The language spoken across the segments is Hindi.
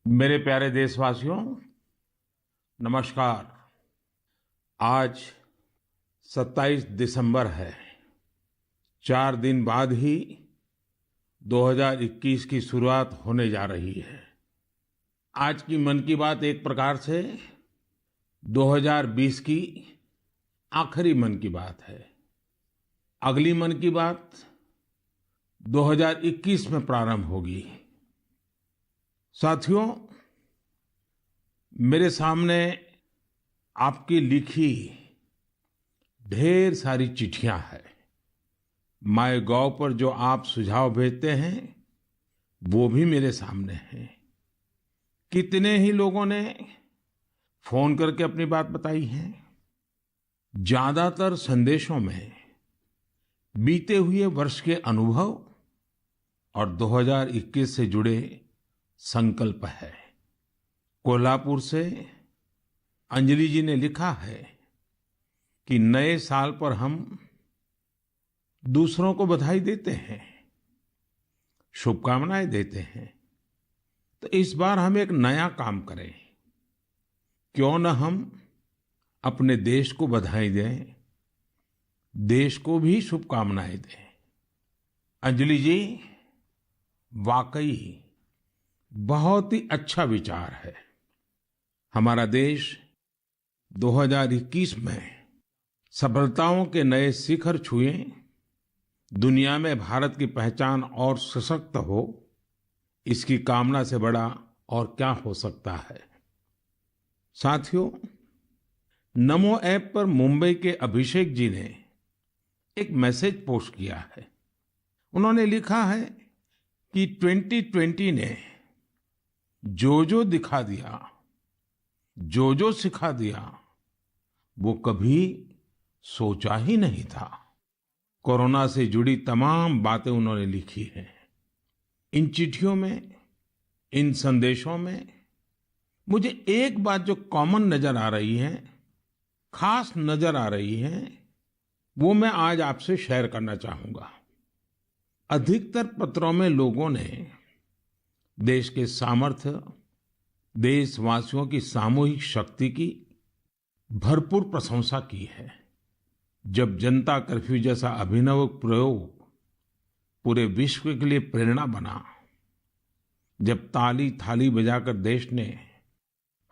मेरे प्यारे देशवासियों, नमस्कार। आज 27 दिसंबर है। 4 दिन बाद ही 2021 की शुरुआत होने जा रही है। आज की मन की बात एक प्रकार से 2020 की आखिरी मन की बात है। अगली मन की बात 2021 में प्रारंभ होगी। साथियों, मेरे सामने आपकी लिखी ढेर सारी चिट्ठियां हैं। माय गॉव पर जो आप सुझाव भेजते हैं वो भी मेरे सामने हैं। कितने ही लोगों ने फोन करके अपनी बात बताई है। ज्यादातर संदेशों में बीते हुए वर्ष के अनुभव और 2021 से जुड़े संकल्प है। कोल्हापुर से अंजलि जी ने लिखा है कि नए साल पर हम दूसरों को बधाई देते हैं, शुभकामनाएं देते हैं, तो इस बार हम एक नया काम करें। क्यों न हम अपने देश को बधाई दें, देश को भी शुभकामनाएं दें। अंजलि जी, वाकई बहुत ही अच्छा विचार है। हमारा देश 2021 में सफलताओं के नए शिखर छुए, दुनिया में भारत की पहचान और सशक्त हो, इसकी कामना से बड़ा और क्या हो सकता है। साथियों, नमो ऐप पर मुंबई के अभिषेक जी ने एक मैसेज पोस्ट किया है। उन्होंने लिखा है कि 2020 ने जो जो दिखा दिया, जो जो सिखा दिया, वो कभी सोचा ही नहीं था। कोरोना से जुड़ी तमाम बातें उन्होंने लिखी हैं। इन चिट्ठियों में, इन संदेशों में मुझे एक बात जो कॉमन नजर आ रही है, खास नजर आ रही है, वो मैं आज आपसे शेयर करना चाहूंगा। अधिकतर पत्रों में लोगों ने देश के सामर्थ्य, देशवासियों की सामूहिक शक्ति की भरपूर प्रशंसा की है। जब जनता कर्फ्यू जैसा अभिनव प्रयोग पूरे विश्व के लिए प्रेरणा बना, जब ताली थाली बजाकर देश ने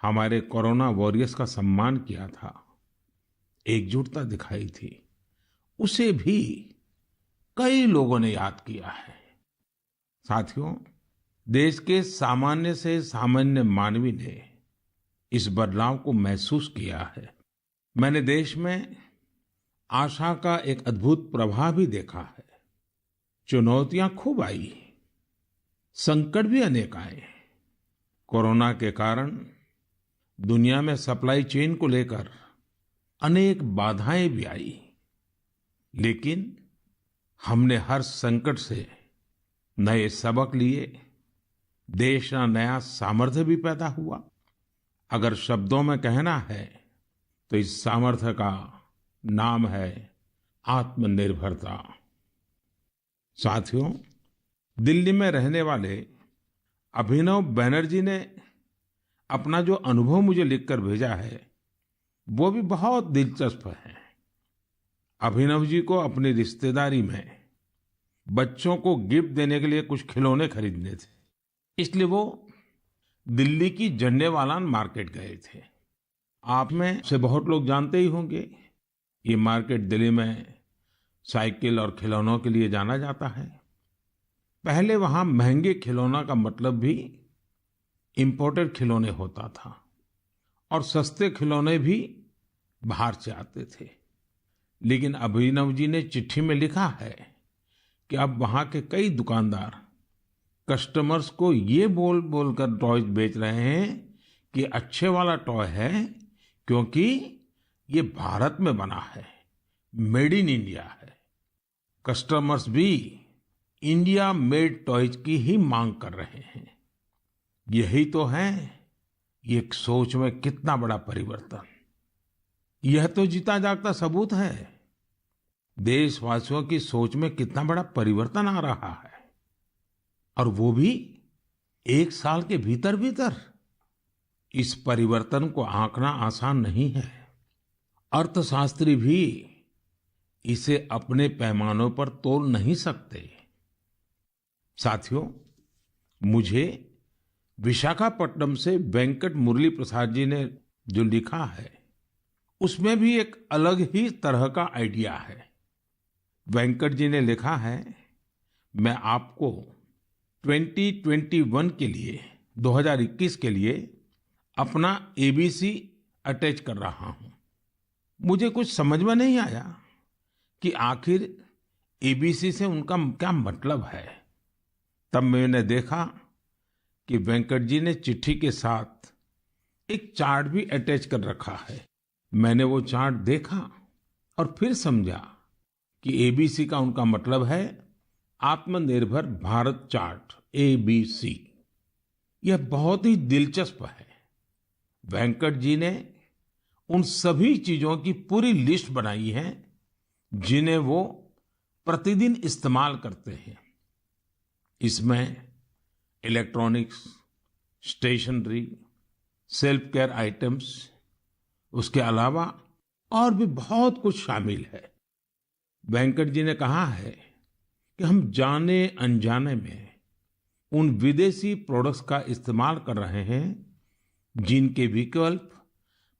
हमारे कोरोना वॉरियर्स का सम्मान किया था, एकजुटता दिखाई थी, उसे भी कई लोगों ने याद किया है। साथियों, देश के सामान्य से सामान्य मानवी ने इस बदलाव को महसूस किया है। मैंने देश में आशा का एक अद्भुत प्रवाह भी देखा है। चुनौतियां खूब आई, संकट भी अनेक आए। कोरोना के कारण दुनिया में सप्लाई चेन को लेकर अनेक बाधाएं भी आई, लेकिन हमने हर संकट से नए सबक लिए। देश का नया सामर्थ्य भी पैदा हुआ। अगर शब्दों में कहना है तो इस सामर्थ्य का नाम है आत्मनिर्भरता। साथियों, दिल्ली में रहने वाले अभिनव बैनर्जी ने अपना जो अनुभव मुझे लिखकर भेजा है वो भी बहुत दिलचस्प है। अभिनव जी को अपनी रिश्तेदारी में बच्चों को गिफ्ट देने के लिए कुछ खिलौने खरीदने थे, इसलिए वो दिल्ली की झंडेवालान मार्केट गए थे। आप में से बहुत लोग जानते ही होंगे, ये मार्केट दिल्ली में साइकिल और खिलौनों के लिए जाना जाता है। पहले वहां महंगे खिलौना का मतलब भी इंपोर्टेड खिलौने होता था और सस्ते खिलौने भी बाहर से आते थे। लेकिन अभिनव जी ने चिट्ठी में लिखा है कि अब वहां के कई दुकानदार कस्टमर्स को ये बोल बोल कर टॉयज बेच रहे हैं कि अच्छे वाला टॉय है क्योंकि ये भारत में बना है, मेड इन इंडिया है। कस्टमर्स भी इंडिया मेड टॉयज की ही मांग कर रहे हैं। यही तो है ये सोच में कितना बड़ा परिवर्तन। यह तो जीता जागता सबूत है देशवासियों की सोच में कितना बड़ा परिवर्तन आ रहा है, और वो भी एक साल के भीतर भीतर इस परिवर्तन को आंकना आसान नहीं है। अर्थशास्त्री भी इसे अपने पैमानों पर तोल नहीं सकते। साथियों, मुझे विशाखापट्टनम से वेंकट मुरली प्रसाद जी ने जो लिखा है, उसमें भी एक अलग ही तरह का आइडिया है। वेंकट जी ने लिखा है, मैं आपको 2021 के लिए 2021 के लिए अपना एबीसी अटैच कर रहा हूं। मुझे कुछ समझ में नहीं आया कि आखिर एबीसी से उनका क्या मतलब है। तब मैंने देखा कि वेंकट जी ने चिट्ठी के साथ एक चार्ट भी अटैच कर रखा है। मैंने वो चार्ट देखा और फिर समझा कि एबीसी का उनका मतलब है आत्मनिर्भर भारत चार्ट, एबीसी। यह बहुत ही दिलचस्प है। वेंकट जी ने उन सभी चीजों की पूरी लिस्ट बनाई है जिन्हें वो प्रतिदिन इस्तेमाल करते हैं। इसमें electronics, stationery, self care items, उसके अलावा और भी बहुत कुछ शामिल है। वेंकट जी ने कहा है कि हम जाने अनजाने में उन विदेशी प्रोडक्ट्स का इस्तेमाल कर रहे हैं जिनके विकल्प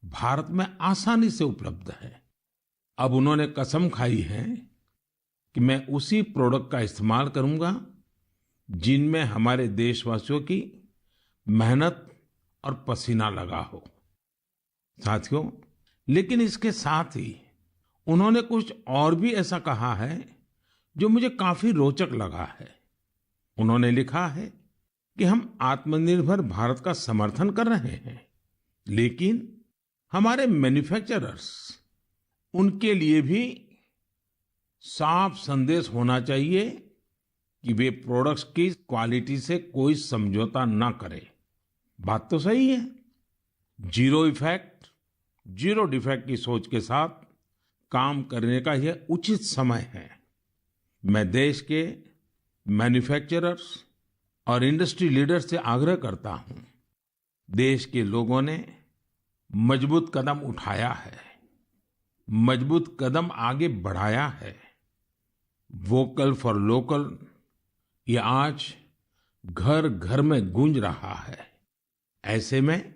भारत में आसानी से उपलब्ध है। अब उन्होंने कसम खाई है कि मैं उसी प्रोडक्ट का इस्तेमाल करूंगा जिनमें हमारे देशवासियों की मेहनत और पसीना लगा हो। साथियों, लेकिन इसके साथ ही उन्होंने कुछ और भी ऐसा कहा है जो मुझे काफी रोचक लगा है। उन्होंने लिखा है कि हम आत्मनिर्भर भारत का समर्थन कर रहे हैं, लेकिन हमारे मैन्युफैक्चरर्स, उनके लिए भी साफ संदेश होना चाहिए कि वे प्रोडक्ट्स की क्वालिटी से कोई समझौता ना करें। बात तो सही है। जीरो इफेक्ट, जीरो डिफेक्ट की सोच के साथ काम करने का यह उचित समय है। मैं देश के मैन्युफैक्चरर्स और इंडस्ट्री लीडर्स से आग्रह करता हूं, देश के लोगों ने मजबूत कदम उठाया है, मजबूत कदम आगे बढ़ाया है। वोकल फॉर लोकल ये आज घर घर में गूंज रहा है। ऐसे में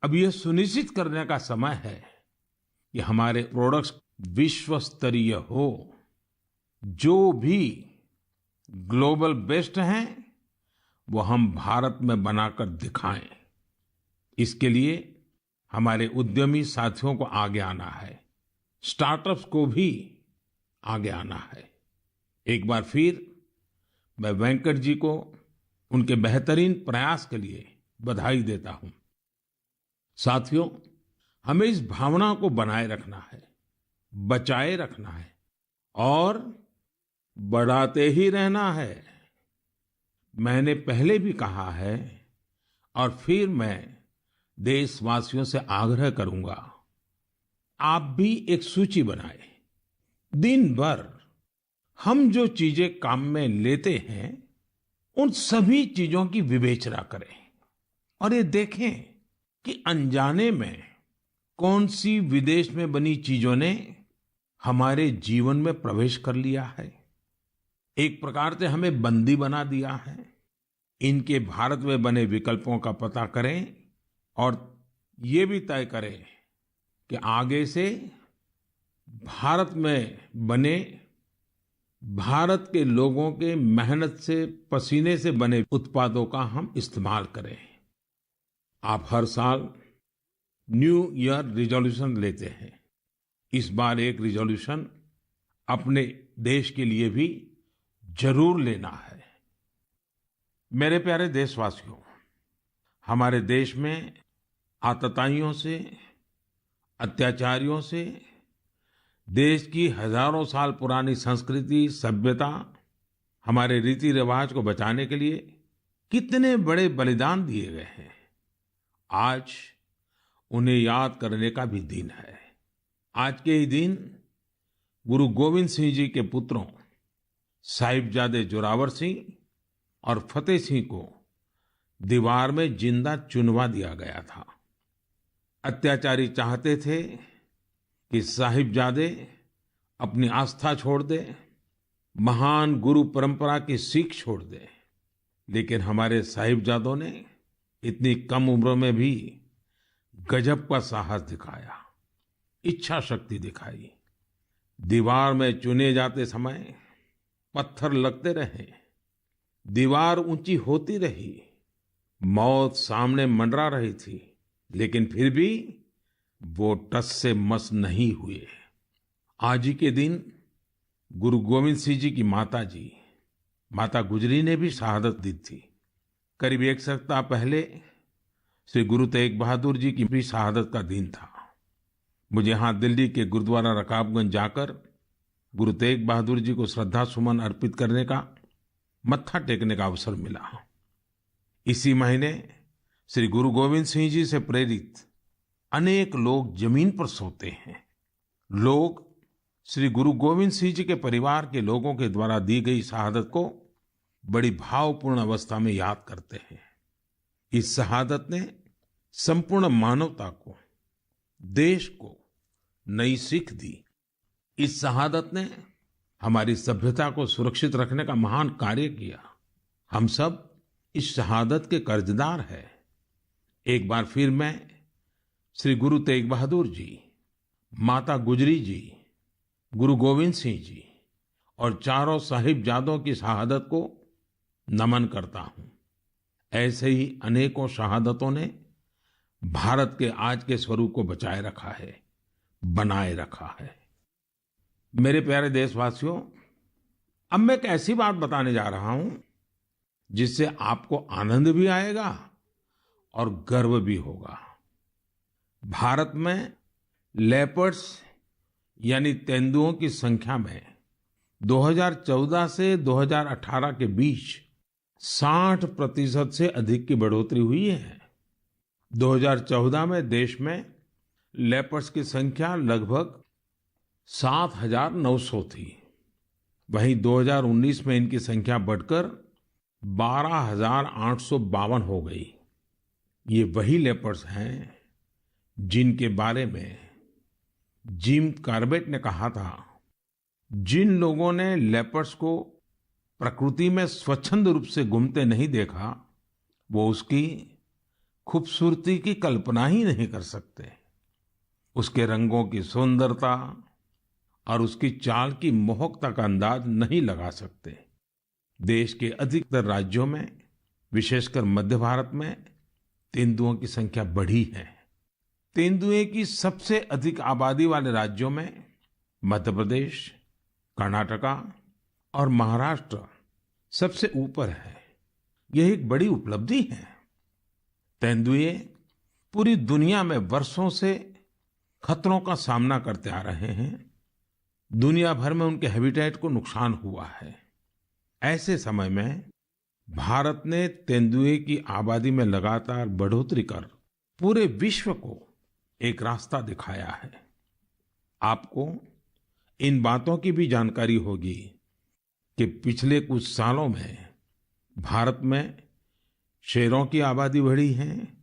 अब यह सुनिश्चित करने का समय है कि हमारे प्रोडक्ट्स विश्व स्तरीय हो। जो भी ग्लोबल बेस्ट हैं वो हम भारत में बनाकर दिखाएं। इसके लिए हमारे उद्यमी साथियों को आगे आना है, स्टार्टअप्स को भी आगे आना है। एक बार फिर मैं वेंकट जी को उनके बेहतरीन प्रयास के लिए बधाई देता हूं। साथियों, हमें इस भावना को बनाए रखना है, बचाए रखना है और बढ़ाते ही रहना है। मैंने पहले भी कहा है और फिर मैं देशवासियों से आग्रह करूंगा, आप भी एक सूची बनाएं। दिन भर हम जो चीजें काम में लेते हैं उन सभी चीजों की विवेचना करें और ये देखें कि अनजाने में कौन सी विदेश में बनी चीजों ने हमारे जीवन में प्रवेश कर लिया है, एक प्रकार से हमें बंदी बना दिया है। इनके भारत में बने विकल्पों का पता करें और ये भी तय करें कि आगे से भारत में बने, भारत के लोगों के मेहनत से, पसीने से बने उत्पादों का हम इस्तेमाल करें। आप हर साल न्यू ईयर रिजोल्यूशन लेते हैं। इस बार एक रिजोल्यूशन अपने देश के लिए भी जरूर लेना है। मेरे प्यारे देशवासियों, हमारे देश में आतताइयों से, अत्याचारियों से देश की हजारों साल पुरानी संस्कृति, सभ्यता, हमारे रीति रिवाज को बचाने के लिए कितने बड़े बलिदान दिए गए हैं। आज उन्हें याद करने का भी दिन है। आज के ही दिन गुरु गोविंद सिंह जी के पुत्रों साहिबजादे जोरावर सिंह और फतेह सिंह को दीवार में जिंदा चुनवा दिया गया था। अत्याचारी चाहते थे कि साहिबजादे अपनी आस्था छोड़ दे, महान गुरु परंपरा की सीख छोड़ दे, लेकिन हमारे साहिबजादों ने इतनी कम उम्र में भी गजब का साहस दिखाया, इच्छा शक्ति दिखाई। दीवार में चुने जाते समय पत्थर लगते रहे, दीवार ऊंची होती रही, मौत सामने मंडरा रही थी, लेकिन फिर भी वो टस से मस नहीं हुए। आज ही के दिन गुरु गोविंद सिंह जी की माता जी, माता गुजरी ने भी शहादत दी थी। करीब एक सप्ताह पहले श्री गुरु तेग बहादुर जी की भी शहादत का दिन था। मुझे यहाँ दिल्ली के गुरुद्वारा रकाबगंज जाकर गुरु तेग बहादुर जी को श्रद्धा सुमन अर्पित करने का, मत्था टेकने का अवसर मिला। इसी महीने श्री गुरु गोविंद सिंह जी से प्रेरित अनेक लोग जमीन पर सोते हैं। लोग श्री गुरु गोविंद सिंह जी के परिवार के लोगों के द्वारा दी गई शहादत को बड़ी भावपूर्ण अवस्था में याद करते हैं। इस शहादत ने संपूर्ण मानवता को, देश को नई सीख दी। इस शहादत ने हमारी सभ्यता को सुरक्षित रखने का महान कार्य किया। हम सब इस शहादत के कर्जदार हैं। एक बार फिर मैं श्री गुरु तेग बहादुर जी, माता गुजरी जी, गुरु गोविंद सिंह जी और चारों साहिबजादों की शहादत को नमन करता हूं। ऐसे ही अनेकों शहादतों ने भारत के आज के स्वरूप को बचाए रखा है, बनाए रखा है। मेरे प्यारे देशवासियों, अब मैं एक ऐसी बात बताने जा रहा हूं जिससे आपको आनंद भी आएगा और गर्व भी होगा। भारत में लेपर्ड्स यानी तेंदुओं की संख्या में 2014 से 2018 के बीच 60% से अधिक की बढ़ोतरी हुई है। 2014 में देश में लेपर्ड्स की संख्या लगभग 7,900 थी। वहीं 2019 में इनकी संख्या बढ़कर 12,852 हो गई। ये वही लेपर्ड्स हैं जिनके बारे में जिम कॉर्बेट ने कहा था, जिन लोगों ने लेपर्ड्स को प्रकृति में स्वच्छंद रूप से घूमते नहीं देखा, वो उसकी खूबसूरती की कल्पना ही नहीं कर सकते। उसके रंगों की सुंदरता और उसकी चाल की मोहकता का अंदाज नहीं लगा सकते। देश के अधिकतर राज्यों में, विशेषकर मध्य भारत में, तेंदुओं की संख्या बढ़ी है। तेंदुए की सबसे अधिक आबादी वाले राज्यों में मध्य प्रदेश, कर्नाटका और महाराष्ट्र सबसे ऊपर है। यह एक बड़ी उपलब्धि है। तेंदुए पूरी दुनिया में वर्षों से खतरों का सामना करते आ रहे हैं। दुनिया भर में उनके हैबिटेट को नुकसान हुआ है। ऐसे समय में भारत ने तेंदुए की आबादी में लगातार बढ़ोतरी कर पूरे विश्व को एक रास्ता दिखाया है। आपको इन बातों की भी जानकारी होगी कि पिछले कुछ सालों में भारत में शेरों की आबादी बढ़ी है,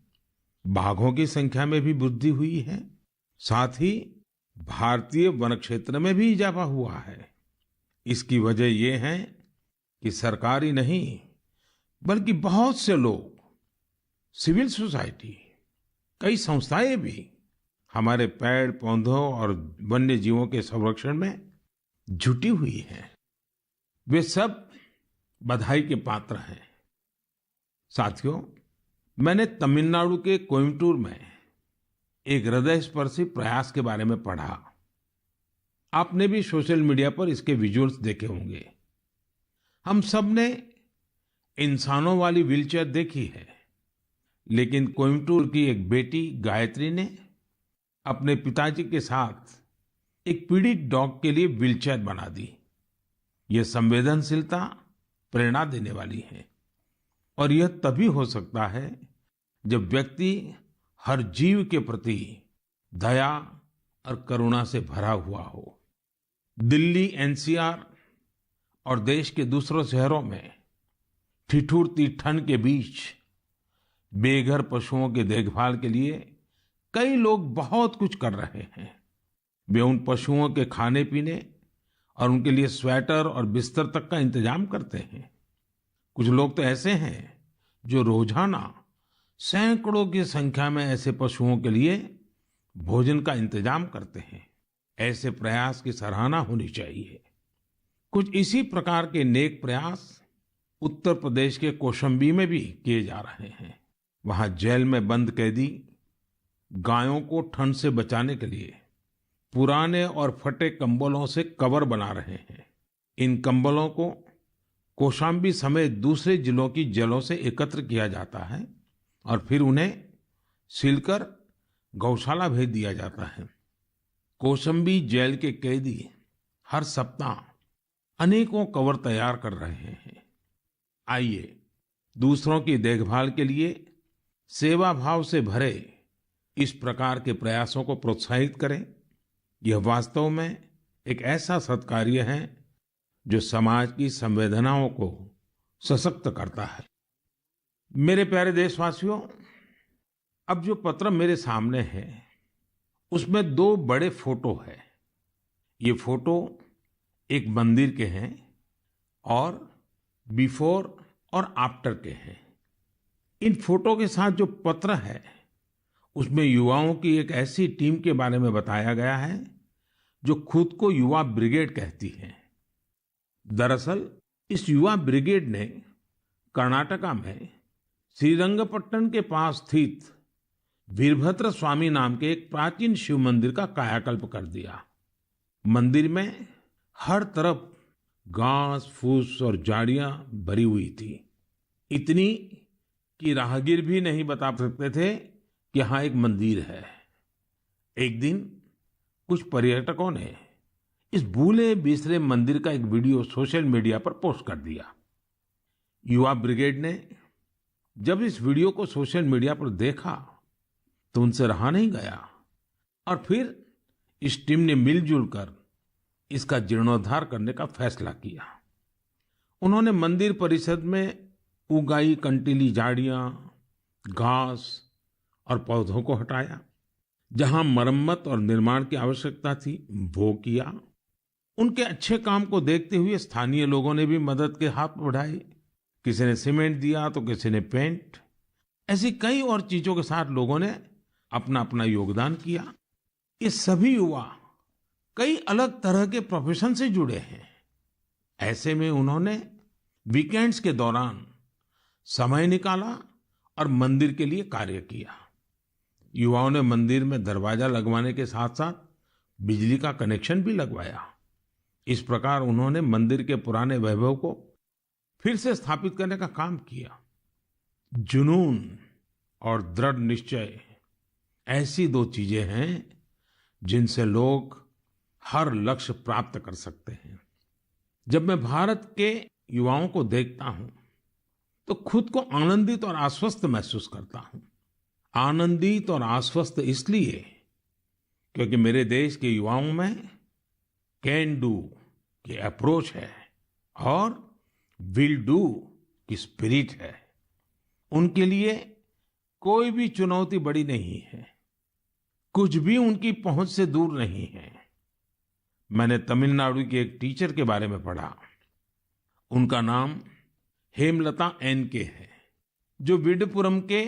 बाघों की संख्या में भी वृद्धि हुई है, साथ ही भारतीय वन क्षेत्र में भी इजाफा हुआ है। इसकी वजह ये है कि सरकार ही नहीं, बल्कि बहुत से लोग, सिविल सोसाइटी, कई संस्थाएं भी हमारे पेड़ पौधों और वन्य जीवों के संरक्षण में जुटी हुई हैं। वे सब बधाई के पात्र हैं। साथियों, मैंने तमिलनाडु के कोयम्बटूर में एक हृदयस्पर्शी प्रयास के बारे में पढ़ा। आपने भी सोशल मीडिया पर इसके विजुअल्स देखे होंगे। हम सब ने इंसानों वाली व्हीलचेयर देखी है, लेकिन कोयम्बटूर की एक बेटी गायत्री ने अपने पिताजी के साथ एक पीड़ित डॉग के लिए व्हीलचेयर बना दी। यह संवेदनशीलता प्रेरणा देने वाली है, और यह तभी हो सकता है जब व्यक्ति हर जीव के प्रति दया और करुणा से भरा हुआ हो। दिल्ली एनसीआर और देश के दूसरों शहरों में ठिठुरती ठंड के बीच बेघर पशुओं की देखभाल के लिए कई लोग बहुत कुछ कर रहे हैं। वे उन पशुओं के खाने पीने और उनके लिए स्वेटर और बिस्तर तक का इंतजाम करते हैं। कुछ लोग तो ऐसे हैं जो रोजाना सैकड़ों की संख्या में ऐसे पशुओं के लिए भोजन का इंतजाम करते हैं। ऐसे प्रयास की सराहना होनी चाहिए। कुछ इसी प्रकार के नेक प्रयास उत्तर प्रदेश के कौशाम्बी में भी किए जा रहे हैं। वहां जेल में बंद कैदी गायों को ठंड से बचाने के लिए पुराने और फटे कंबलों से कवर बना रहे हैं। इन कंबलों को कौशाम्बी समेत दूसरे जिलों की जेलों से एकत्र किया जाता है और फिर उन्हें सिलकर गौशाला भेज दिया जाता है। कौशाम्बी जेल के कैदी हर सप्ताह अनेकों कवर तैयार कर रहे हैं। आइए दूसरों की देखभाल के लिए सेवा भाव से भरे इस प्रकार के प्रयासों को प्रोत्साहित करें। यह वास्तव में एक ऐसा सत्कार्य है जो समाज की संवेदनाओं को सशक्त करता है। मेरे प्यारे देशवासियों, अब जो पत्र मेरे सामने है उसमें 2 बड़े फोटो है। ये फोटो एक मंदिर के हैं और बिफोर और आफ्टर के हैं। इन फोटो के साथ जो पत्र है उसमें युवाओं की एक ऐसी टीम के बारे में बताया गया है जो खुद को युवा ब्रिगेड कहती है। दरअसल इस युवा ब्रिगेड ने कर्नाटका में श्रीरंगपट्टन के पास स्थित वीरभद्र स्वामी नाम के एक प्राचीन शिव मंदिर का कायाकल्प कर दिया। मंदिर में हर तरफ घास फूस और झाड़ियां भरी हुई थी, इतनी कि राहगीर भी नहीं बता सकते थे कि यहाँ एक मंदिर है। एक दिन कुछ पर्यटकों ने इस भूले बिसरे मंदिर का एक वीडियो सोशल मीडिया पर पोस्ट कर दिया। युवा ब्रिगेड ने जब इस वीडियो को सोशल मीडिया पर देखा तो उनसे रहा नहीं गया और फिर इस टीम ने मिलजुल कर इसका जीर्णोद्धार करने का फैसला किया। उन्होंने मंदिर परिसर में उगाई कंटीली झाड़ियां, घास और पौधों को हटाया। जहां मरम्मत और निर्माण की आवश्यकता थी वो किया। उनके अच्छे काम को देखते हुए स्थानीय लोगों ने भी मदद के हाथ बढ़ाए। किसी ने सीमेंट दिया तो किसी ने पेंट। ऐसी कई और चीजों के साथ लोगों ने अपना अपना योगदान किया। ये सभी युवा कई अलग तरह के प्रोफेशन से जुड़े हैं। ऐसे में उन्होंने वीकेंड्स के दौरान समय निकाला और मंदिर के लिए कार्य किया। युवाओं ने मंदिर में दरवाजा लगवाने के साथ साथ बिजली का कनेक्शन भी लगवाया। इस प्रकार उन्होंने मंदिर के पुराने वैभव को फिर से स्थापित करने का काम किया। जुनून और दृढ़ निश्चय ऐसी 2 चीजें हैं जिनसे लोग हर लक्ष्य प्राप्त कर सकते हैं। जब मैं भारत के युवाओं को देखता हूं तो खुद को आनंदित और आश्वस्त महसूस करता हूं। आनंदित और आश्वस्त इसलिए क्योंकि मेरे देश के युवाओं में कैन डू की अप्रोच है और विल डू की स्पिरिट है। उनके लिए कोई भी चुनौती बड़ी नहीं है, कुछ भी उनकी पहुंच से दूर नहीं है। मैंने तमिलनाडु के एक टीचर के बारे में पढ़ा। उनका नाम हेमलता एन.के है, जो विडुपुरम के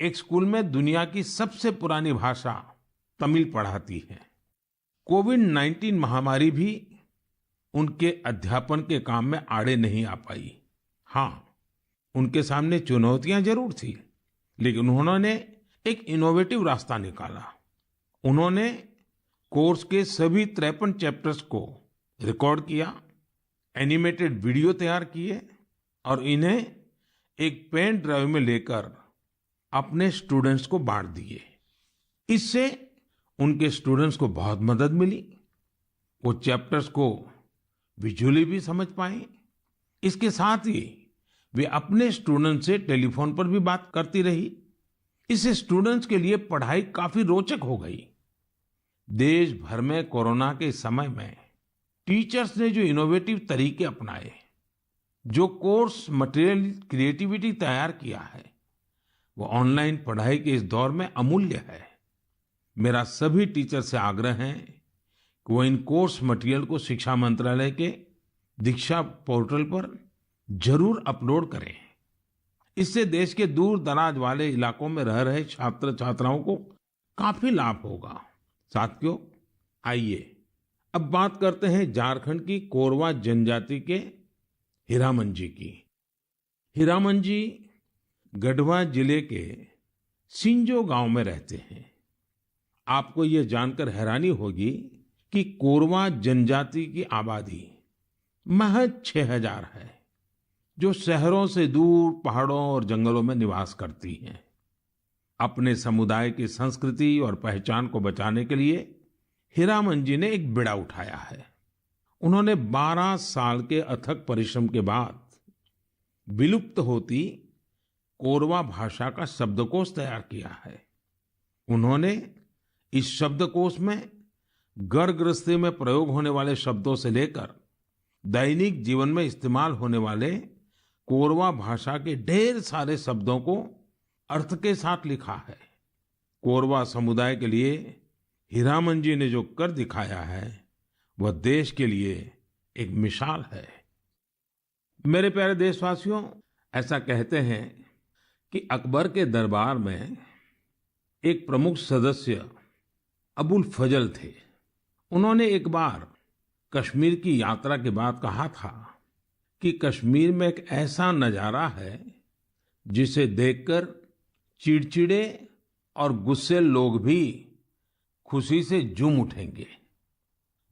एक स्कूल में दुनिया की सबसे पुरानी भाषा तमिल पढ़ाती है। कोविड-19 महामारी भी उनके अध्यापन के काम में आड़े नहीं आ पाई। हाँ, उनके सामने चुनौतियां जरूर थी, लेकिन उन्होंने एक इनोवेटिव रास्ता निकाला। उन्होंने कोर्स के सभी 53 चैप्टर्स को रिकॉर्ड किया, एनिमेटेड वीडियो तैयार किए और इन्हें एक पेन ड्राइव में लेकर अपने स्टूडेंट्स को बांट दिए। इससे उनके स्टूडेंट्स को बहुत मदद मिली। वो चैप्टर्स को विजुअली भी समझ पाए। इसके साथ ही वे अपने स्टूडेंट्स से टेलीफोन पर भी बात करती रही। इससे स्टूडेंट्स के लिए पढ़ाई काफी रोचक हो गई। देश भर में कोरोना के समय में टीचर्स ने जो इनोवेटिव तरीके अपनाए, जो कोर्स मटेरियल क्रिएटिविटी तैयार किया है, वो ऑनलाइन पढ़ाई के इस दौर में अमूल्य है। मेरा सभी टीचर से आग्रह है कि वो इन कोर्स मटेरियल को शिक्षा मंत्रालय के दीक्षा पोर्टल पर जरूर अपलोड करें। इससे देश के दूर दराज वाले इलाकों में रह रहे छात्र छात्राओं को काफी लाभ होगा। साथियों, आइए अब बात करते हैं झारखंड की कोरवा जनजाति के हीरामन जी की। हीरामन जी गढ़वा जिले के सिंजो गांव में रहते हैं। आपको ये जानकर हैरानी होगी कि कोरवा जनजाति की आबादी महज 6,000 है, जो शहरों से दूर पहाड़ों और जंगलों में निवास करती हैं। अपने समुदाय की संस्कृति और पहचान को बचाने के लिए हीरामन जी ने एक बीड़ा उठाया है। उन्होंने 12 साल के अथक परिश्रम के बाद विलुप्त होती कोरवा भाषा का शब्दकोश तैयार किया है। उन्होंने इस शब्दकोश में घर गृहस्थी में प्रयोग होने वाले शब्दों से लेकर दैनिक जीवन में इस्तेमाल होने वाले कोरवा भाषा के ढेर सारे शब्दों को अर्थ के साथ लिखा है। कोरवा समुदाय के लिए हीरामन जी ने जो कर दिखाया है वह देश के लिए एक मिसाल है। मेरे प्यारे देशवासियों, ऐसा कहते हैं कि अकबर के दरबार में एक प्रमुख सदस्य अबुल फजल थे। उन्होंने एक बार कश्मीर की यात्रा के बाद कहा था कि कश्मीर में एक ऐसा नजारा है जिसे देखकर चिड़चिड़े और गुस्से लोग भी खुशी से झूम उठेंगे।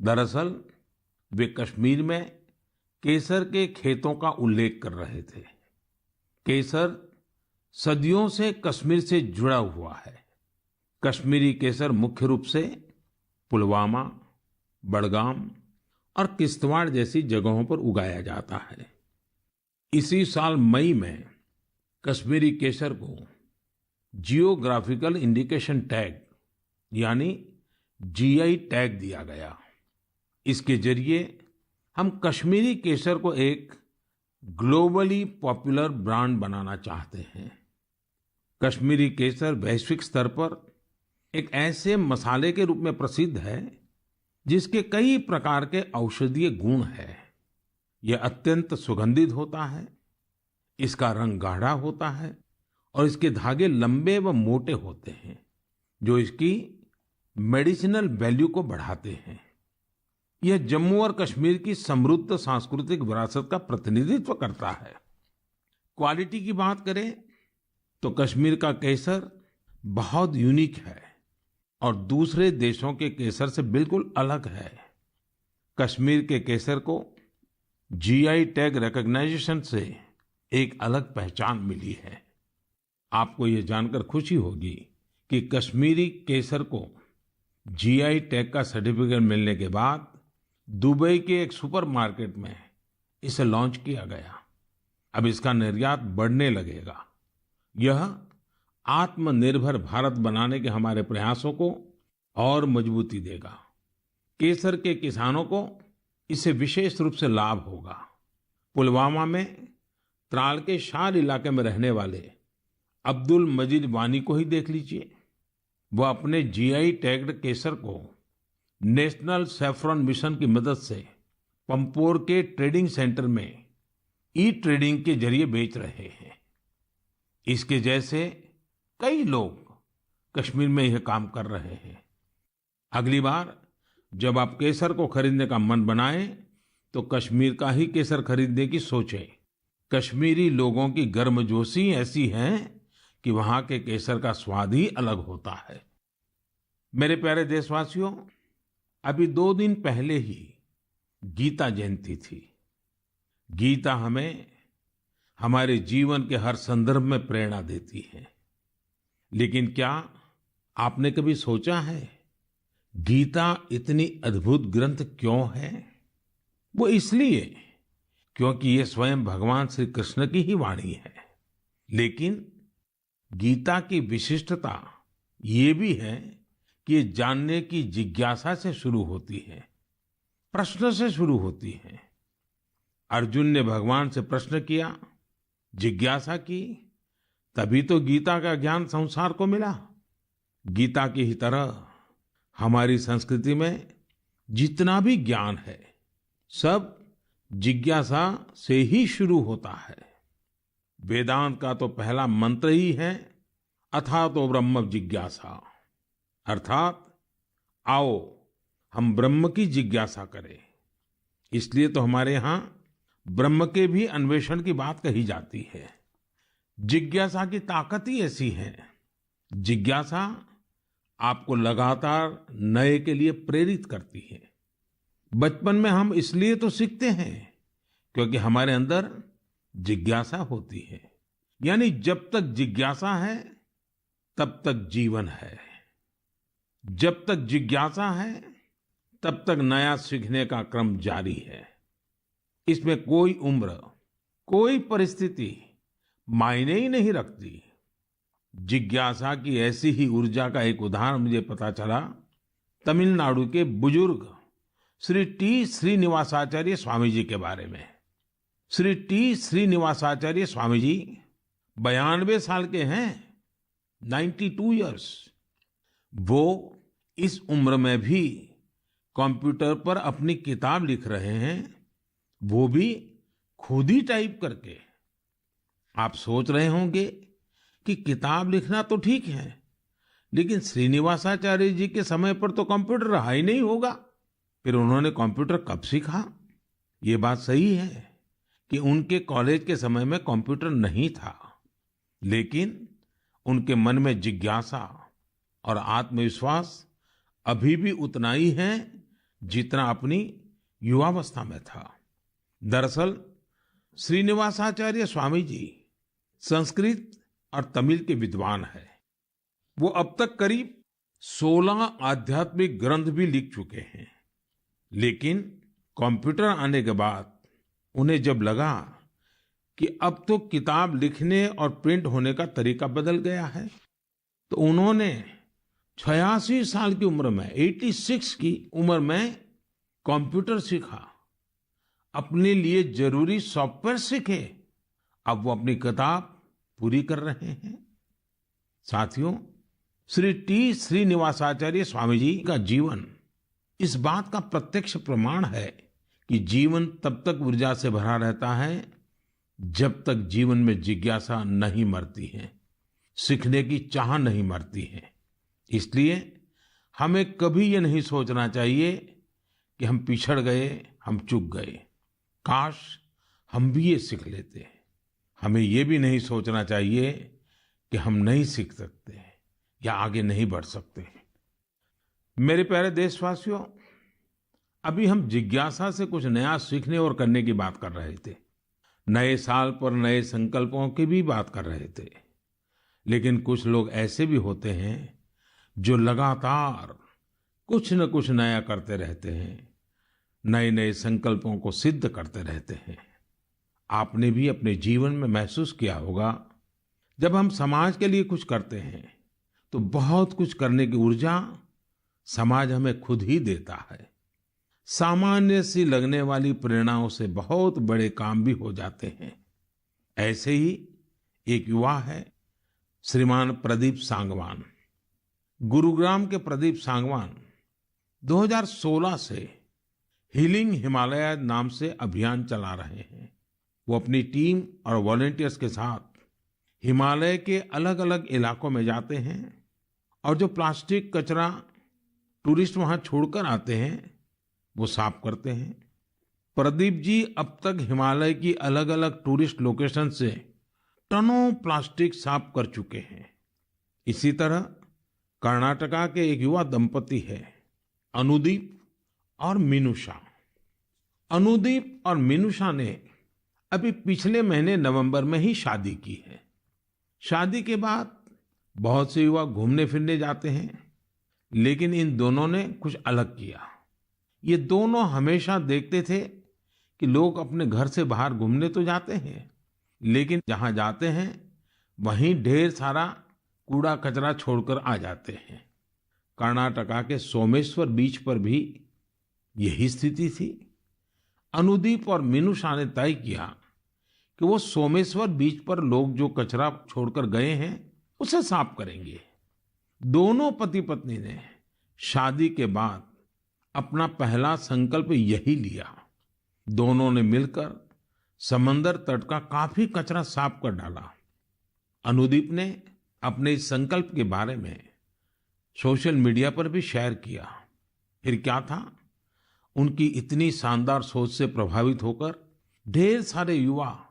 दरअसल वे कश्मीर में केसर के खेतों का उल्लेख कर रहे थे। केसर सदियों से कश्मीर से जुड़ा हुआ है। कश्मीरी केसर मुख्य रूप से पुलवामा, बडगाम और किश्तवाड़ जैसी जगहों पर उगाया जाता है। इसी साल मई में कश्मीरी केसर को जियोग्राफिकल इंडिकेशन टैग यानी जीआई टैग दिया गया। इसके जरिए हम कश्मीरी केसर को एक ग्लोबली पॉपुलर ब्रांड बनाना चाहते हैं। कश्मीरी केसर वैश्विक स्तर पर एक ऐसे मसाले के रूप में प्रसिद्ध है जिसके कई प्रकार के औषधीय गुण हैं। यह अत्यंत सुगंधित होता है, इसका रंग गाढ़ा होता है और इसके धागे लंबे व मोटे होते हैं, जो इसकी मेडिसिनल वैल्यू को बढ़ाते हैं। यह जम्मू और कश्मीर की समृद्ध सांस्कृतिक विरासत का प्रतिनिधित्व करता है। क्वालिटी की बात करें तो कश्मीर का केसर बहुत यूनिक है और दूसरे देशों के केसर से बिल्कुल अलग है। कश्मीर के केसर को जीआई टैग रिकॉग्नाइजेशन से एक अलग पहचान मिली है। आपको ये जानकर खुशी होगी कि कश्मीरी केसर को जीआई टैग का सर्टिफिकेट मिलने के बाद दुबई के एक सुपरमार्केट में इसे लॉन्च किया गया। अब इसका निर्यात बढ़ने लगेगा। यह आत्मनिर्भर भारत बनाने के हमारे प्रयासों को और मजबूती देगा। केसर के किसानों को इससे विशेष रूप से लाभ होगा। पुलवामा में त्राल के शार इलाके में रहने वाले अब्दुल मजीद वानी को ही देख लीजिए। वह अपने जीआई टैग्ड केसर को नेशनल सैफरन मिशन की मदद से पंपोर के ट्रेडिंग सेंटर में ई ट्रेडिंग के जरिए बेच रहे हैं। इसके जैसे कई लोग कश्मीर में यह काम कर रहे हैं। अगली बार जब आप केसर को खरीदने का मन बनाएं तो कश्मीर का ही केसर खरीदने की सोचें। कश्मीरी लोगों की गर्मजोशी ऐसी है कि वहां के केसर का स्वाद ही अलग होता है। मेरे प्यारे देशवासियों, अभी 2 दिन पहले ही गीता जयंती थी। गीता हमें हमारे जीवन के हर संदर्भ में प्रेरणा देती है। लेकिन क्या आपने कभी सोचा है गीता इतनी अद्भुत ग्रंथ क्यों है? वो इसलिए क्योंकि ये स्वयं भगवान श्री कृष्ण की ही वाणी है। लेकिन गीता की विशिष्टता ये भी है कि ये जानने की जिज्ञासा से शुरू होती है, प्रश्न से शुरू होती है। अर्जुन ने भगवान से प्रश्न किया, जिज्ञासा की, तभी तो गीता का ज्ञान संसार को मिला। गीता की ही तरह हमारी संस्कृति में जितना भी ज्ञान है, सब जिज्ञासा से ही शुरू होता है। वेदांत का तो पहला मंत्र ही है अथातो ब्रह्म जिज्ञासा, अर्थात आओ हम ब्रह्म की जिज्ञासा करें। इसलिए तो हमारे यहाँ ब्रह्म के भी अन्वेषण की बात कही जाती है। जिज्ञासा की ताकत ही ऐसी है। जिज्ञासा आपको लगातार नए के लिए प्रेरित करती है। बचपन में हम इसलिए तो सीखते हैं क्योंकि हमारे अंदर जिज्ञासा होती है। यानी जब तक जिज्ञासा है तब तक जीवन है। जब तक जिज्ञासा है तब तक नया सीखने का क्रम जारी है। इसमें कोई उम्र, कोई परिस्थिति मायने ही नहीं रखती। जिज्ञासा की ऐसी ही ऊर्जा का एक उदाहरण मुझे पता चला तमिलनाडु के बुजुर्ग श्री टी श्रीनिवासाचार्य स्वामी जी के बारे में। श्री टी श्रीनिवासाचार्य स्वामी जी 92 साल के हैं, 92 इयर्स। वो इस उम्र में भी कंप्यूटर पर अपनी किताब लिख रहे हैं, वो भी खुद ही टाइप करके। आप सोच रहे होंगे कि किताब लिखना तो ठीक है, लेकिन श्रीनिवासाचार्य जी के समय पर तो कंप्यूटर रहा ही नहीं होगा। फिर उन्होंने कंप्यूटर कब सीखा? ये बात सही है कि उनके कॉलेज के समय में कंप्यूटर नहीं था, लेकिन उनके मन में जिज्ञासा और आत्मविश्वास अभी भी उतना ही है जितना अपनी युवावस्था में था। दरअसल श्रीनिवासाचार्य स्वामी जी संस्कृत और तमिल के विद्वान हैं। वो अब तक करीब 16 आध्यात्मिक ग्रंथ भी लिख चुके हैं। लेकिन कंप्यूटर आने के बाद उन्हें जब लगा कि अब तो किताब लिखने और प्रिंट होने का तरीका बदल गया है, तो उन्होंने 86 साल की उम्र में, 86 की उम्र में कंप्यूटर सीखा, अपने लिए जरूरी सॉफ्टवेयर सीखे। अब वो अपनी किताब पूरी कर रहे हैं। साथियों, श्री टी श्रीनिवासाचार्य स्वामी जी का जीवन इस बात का प्रत्यक्ष प्रमाण है कि जीवन तब तक ऊर्जा से भरा रहता है जब तक जीवन में जिज्ञासा नहीं मरती है, सीखने की चाह नहीं मरती है। इसलिए हमें कभी ये नहीं सोचना चाहिए कि हम पिछड़ गए, हम चूक गए, काश हम भी ये सीख लेते। हमें ये भी नहीं सोचना चाहिए कि हम नहीं सीख सकते या आगे नहीं बढ़ सकते। मेरे प्यारे देशवासियों, अभी हम जिज्ञासा से कुछ नया सीखने और करने की बात कर रहे थे। नए साल पर नए संकल्पों की भी बात कर रहे थे। लेकिन कुछ लोग ऐसे भी होते हैं जो लगातार कुछ न कुछ नया करते रहते हैं, नए नए संकल्पों को सिद्ध करते रहते हैं। आपने भी अपने जीवन में महसूस किया होगा, जब हम समाज के लिए कुछ करते हैं तो बहुत कुछ करने की ऊर्जा समाज हमें खुद ही देता है। सामान्य सी लगने वाली प्रेरणाओं से बहुत बड़े काम भी हो जाते हैं। ऐसे ही एक युवा है श्रीमान प्रदीप सांगवान। गुरुग्राम के प्रदीप सांगवान 2016 से हीलिंग हिमालय नाम से अभियान चला रहे हैं। वो अपनी टीम और वॉलंटियर्स के साथ हिमालय के अलग अलग इलाकों में जाते हैं और जो प्लास्टिक कचरा टूरिस्ट वहां छोड़कर आते हैं वो साफ करते हैं। प्रदीप जी अब तक हिमालय की अलग अलग टूरिस्ट लोकेशन से टनों प्लास्टिक साफ कर चुके हैं। इसी तरह कर्नाटका के एक युवा दंपति है अनुदीप और मीनूषा। अनुदीप और मीनूषा ने अभी पिछले महीने नवंबर में ही शादी की है। शादी के बाद बहुत से युवा घूमने फिरने जाते हैं, लेकिन इन दोनों ने कुछ अलग किया। ये दोनों हमेशा देखते थे कि लोग अपने घर से बाहर घूमने तो जाते हैं, लेकिन जहां जाते हैं वहीं ढेर सारा कूड़ा कचरा छोड़कर आ जाते हैं। कर्नाटका के सोमेश्वर बीच पर भी यही स्थिति थी। अनुदीप और मीनूषा ने तय किया कि वो सोमेश्वर बीच पर लोग जो कचरा छोड़कर गए हैं उसे साफ करेंगे। दोनों पति पत्नी ने शादी के बाद अपना पहला संकल्प यही लिया। दोनों ने मिलकर समंदर तट का काफी कचरा साफ कर डाला। अनुदीप ने अपने इस संकल्प के बारे में सोशल मीडिया पर भी शेयर किया। फिर क्या था, उनकी इतनी शानदार सोच से प्रभावित होकर ढेर सारे युवा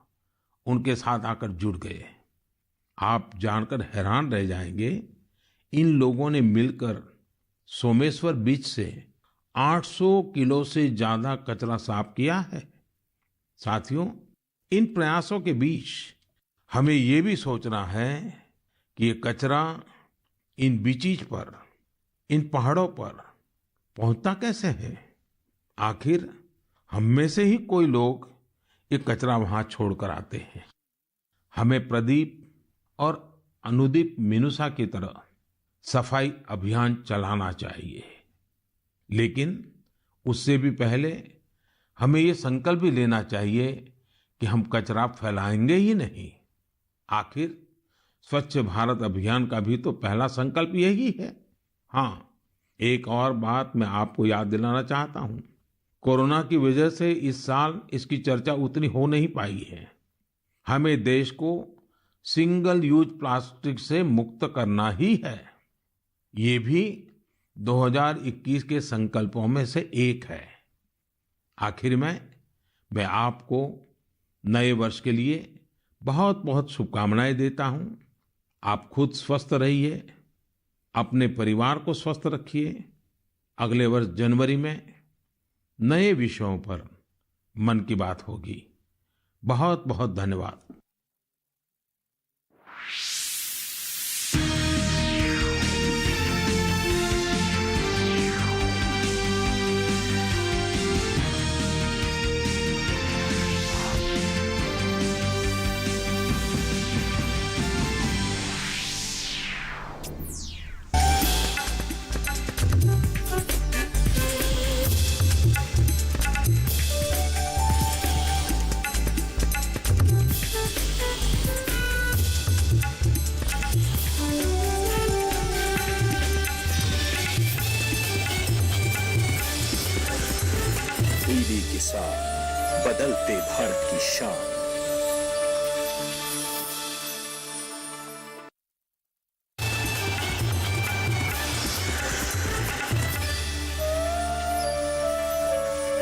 उनके साथ आकर जुड़ गए। आप जानकर हैरान रह जाएंगे, इन लोगों ने मिलकर सोमेश्वर बीच से 800 किलो से ज्यादा कचरा साफ किया है। साथियों, इन प्रयासों के बीच हमें ये भी सोचना है कि ये कचरा इन बीचीज पर, इन पहाड़ों पर पहुंचता कैसे है। आखिर हम में से ही कोई लोग ये कचरा वहां छोड़कर आते हैं। हमें प्रदीप और अनुदीप मिनुसा की तरह सफाई अभियान चलाना चाहिए, लेकिन उससे भी पहले हमें ये संकल्प भी लेना चाहिए कि हम कचरा फैलाएंगे ही नहीं। आखिर स्वच्छ भारत अभियान का भी तो पहला संकल्प यही है। हाँ, एक और बात मैं आपको याद दिलाना चाहता हूँ। कोरोना की वजह से इस साल इसकी चर्चा उतनी हो नहीं पाई है। हमें देश को सिंगल यूज प्लास्टिक से मुक्त करना ही है। ये भी 2021 के संकल्पों में से एक है। आखिर में मैं आपको नए वर्ष के लिए बहुत बहुत शुभकामनाएं देता हूं। आप खुद स्वस्थ रहिए, अपने परिवार को स्वस्थ रखिए। अगले वर्ष जनवरी में नए विषयों पर मन की बात होगी। बहुत बहुत धन्यवाद। के साथ बदलते भारत की शान।